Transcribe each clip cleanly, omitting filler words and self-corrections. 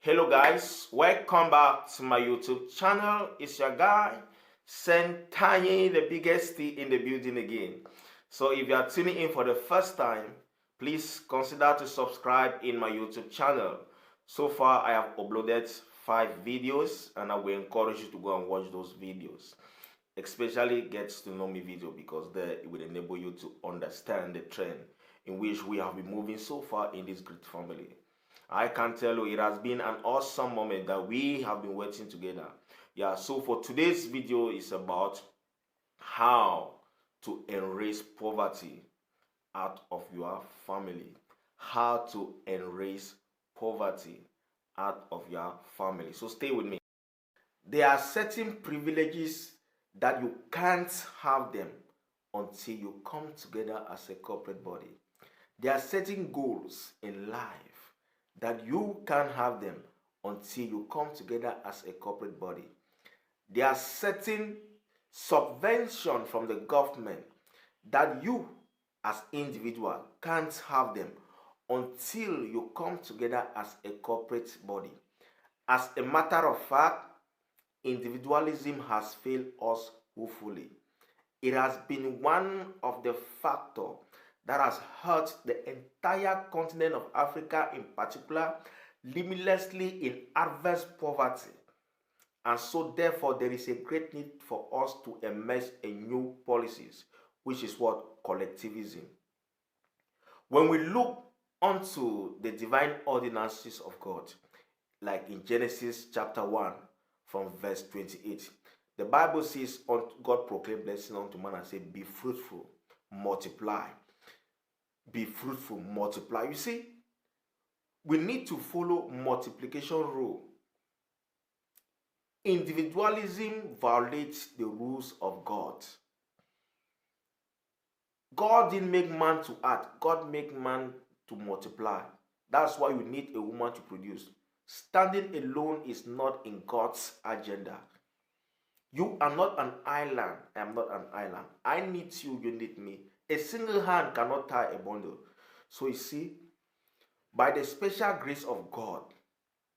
Hello guys, welcome back to my YouTube channel. It's your guy, Tanye, the biggest T in the building again. So if you are tuning in for the first time, please consider to subscribe in my YouTube channel. So far I have uploaded 5 videos and I will encourage you to go and watch those videos. Especially Get to Know Me video, because there it will enable you to understand the trend in which we have been moving so far in this great family. I can tell you it has been an awesome moment that we have been working together. Yeah, so for today's video is about how to erase poverty out of your family. How to erase poverty out of your family. So stay with me. There are certain privileges that you can't have them until you come together as a corporate body. There are certain goals in life that you can't have them until you come together as a corporate body. There are certain subvention from the government that you as individual can't have them until you come together as a corporate body. As a matter of fact, individualism has failed us woefully. It has been one of the factors that has hurt the entire continent of Africa in particular, limitlessly in adverse poverty. And so therefore there is a great need for us to emerge a new policies, which is what? Collectivism. When we look onto the divine ordinances of God, like in Genesis chapter 1 from verse 28, the Bible says, God proclaimed blessing unto man and said, be fruitful, multiply. Be fruitful, multiply. You see, we need to follow multiplication rule. Individualism violates the rules of God. God didn't make man to add. God made man to multiply. That's why you need a woman to produce. Standing alone is not in God's agenda. You are not an island. I am not an island. I need you, you need me. A single hand cannot tie a bundle. So you see, by the special grace of God,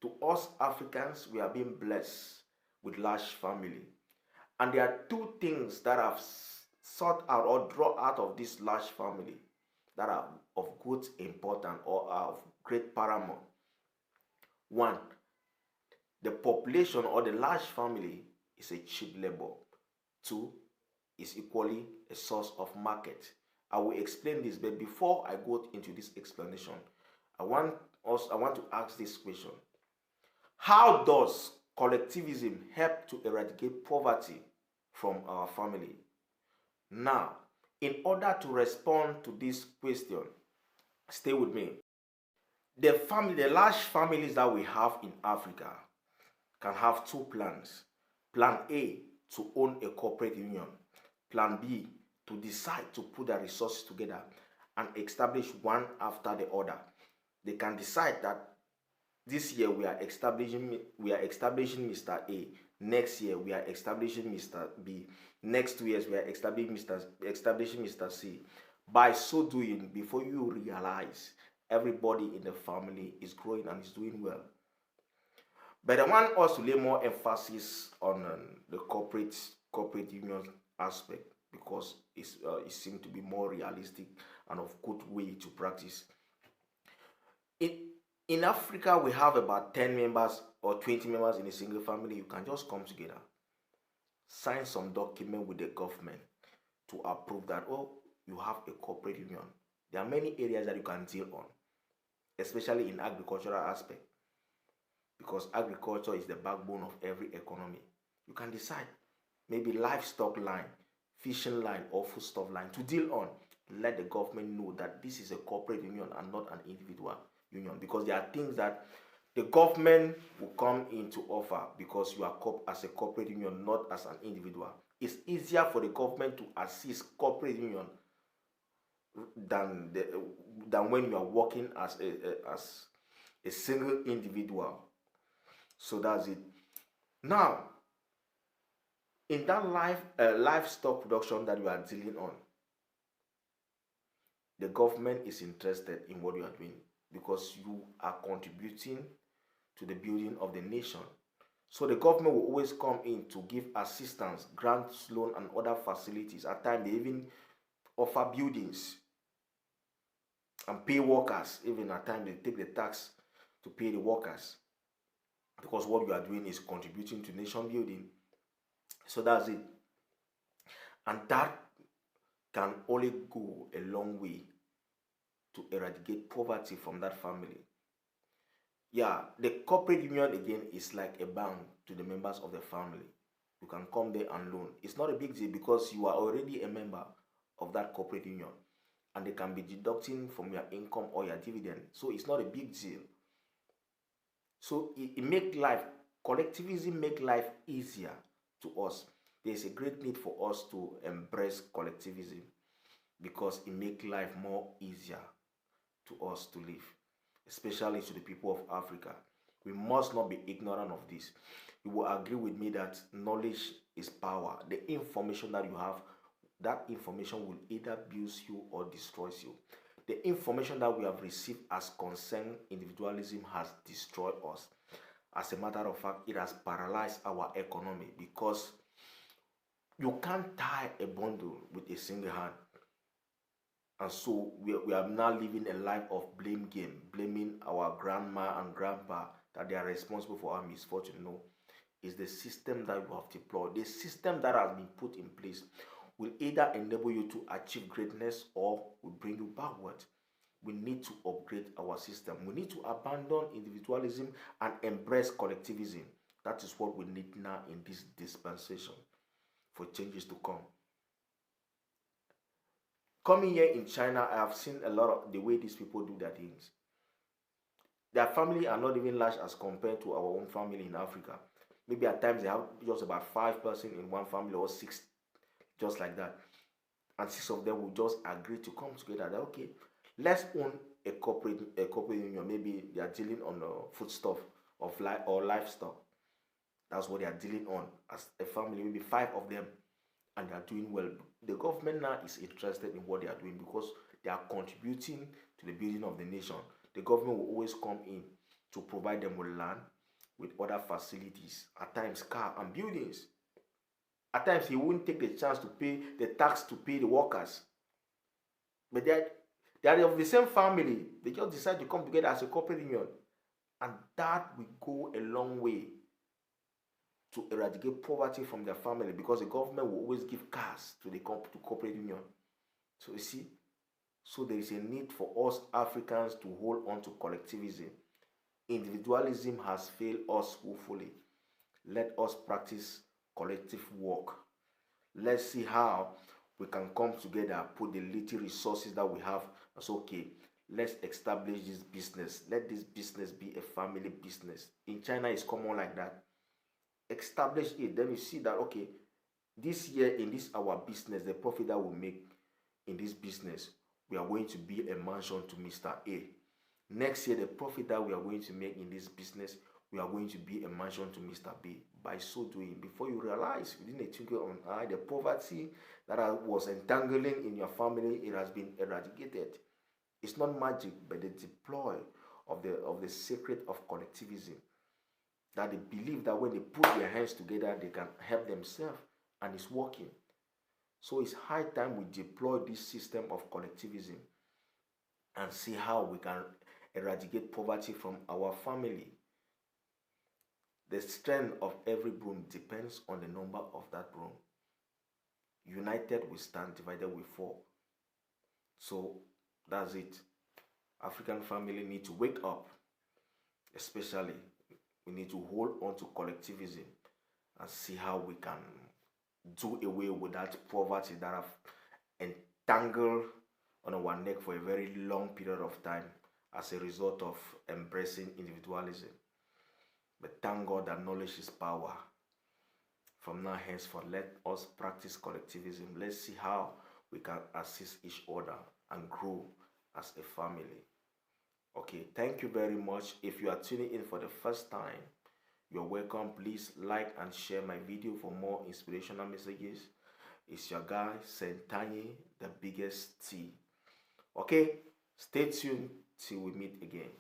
to us Africans, we are being blessed with large family. And there are two things that I've sought out or draw out of this large family that are of good importance or are of great paramount. One, the population or the large family is a cheap labor. Two, is equally a source of market. I will explain this, but before I go into this explanation, I want to ask this question. How does collectivism help to eradicate poverty from our family? Now, in order to respond to this question, stay with me. The large families that we have in Africa can have two plans. Plan A, to own a corporate union. Plan B, to decide to put their resources together and establish one after the other. They can decide that this year we are establishing Mr. A. Next year we are establishing Mr. B. Next 2 years we are establishing Mr. C. By so doing, before you realize, everybody in the family is growing and is doing well. But I want us to lay more emphasis on the corporate union aspect, because it seems to be more realistic and of good way to practice. In Africa, we have about 10 members or 20 members in a single family. You can just come together, sign some document with the government to approve that, oh, you have a corporate union. There are many areas that you can deal on, especially in agricultural aspect, because agriculture is the backbone of every economy. You can decide maybe livestock line, fishing line, or foodstuff line to deal on. Let the government know that this is a corporate union and not an individual union, because there are things that the government will come into offer because you are as a corporate union, not as an individual. It's easier for the government to assist corporate union than when you are working as a single individual. So that's it. Now, in that livestock production that you are dealing on, the government is interested in what you are doing, because you are contributing to the building of the nation. So the government will always come in to give assistance, grants, loan, and other facilities. At times, they even offer buildings and pay workers. Even at times, they take the tax to pay the workers, because what you are doing is contributing to nation building. So that's it. And that can only go a long way to eradicate poverty from that family. Yeah, the corporate union again is like a bank to the members of the family. You can come there and loan. It's not a big deal because you are already a member of that corporate union, and they can be deducting from your income or your dividend. So it's not a big deal. So it make life, collectivism make life easier to us. There's a great need for us to embrace collectivism because it make life more easier to us to live, especially to the people of Africa. We must not be ignorant of this. You will agree with me that knowledge is power. The information that you have, that information will either build you or destroy you. The information that we have received as concern individualism has destroyed us. As a matter of fact, it has paralyzed our economy because you can't tie a bundle with a single hand. And so we are now living a life of blame game, blaming our grandma and grandpa that they are responsible for our misfortune. No, it's the system that you have deployed. The system that has been put in place will either enable you to achieve greatness or will bring you backward. We need to upgrade our system. We need to abandon individualism and embrace collectivism. That is what we need now in this dispensation for changes to come. Coming here in China, I have seen a lot of the way these people do their things. Their family are not even large as compared to our own family in Africa. Maybe at times they have just about 5 persons in one family or 6, just like that. And 6 of them will just agree to come together. That okay, let's own a corporate union. Maybe they are dealing on foodstuff of life or livestock. That's what they are dealing on as a family. Maybe 5 of them, and they are doing well. The government now is interested in what they are doing because they are contributing to the building of the nation. The government will always come in to provide them with land, with other facilities, at times car and buildings. At times he won't take the chance to pay the tax to pay the workers. But they are of the same family. They just decide to come together as a corporate union. And that will go a long way to eradicate poverty from their family, because the government will always give cars to the corporate union. So you see, so there is a need for us Africans to hold on to collectivism. Individualism has failed us woefully. Let us practice collective work. Let's see how we can come together, put the little resources that we have. That's okay. Let's establish this business. Let this business be a family business. In China, it's common like that. Establish it. Then you see that okay, this year in this our business, the profit that we make in this business, we are going to be a mansion to Mr. A. Next year, the profit that we are going to make in this business, we are going to be a mansion to Mr. B. By so doing, before you realize, within a twinkle of an eye, the poverty that was entangling in your family, it has been eradicated. It's not magic, but the deploy of the secret of collectivism. That they believe that when they put their hands together, they can help themselves, and it's working. So it's high time we deploy this system of collectivism and see how we can eradicate poverty from our family. The strength of every broom depends on the number of that broom. United we stand, divided we fall. So that's it. African family need to wake up, especially we need to hold on to collectivism and see how we can do away with that poverty that have entangled on our neck for a very long period of time as a result of embracing individualism. But thank God that knowledge is power. From now henceforth, let us practice collectivism. Let's see how we can assist each other and grow as a family. Okay, thank you very much. If you are tuning in for the first time, you're welcome. Please like and share my video for more inspirational messages. It's your guy, Sentanye, the biggest T. Okay, stay tuned till we meet again.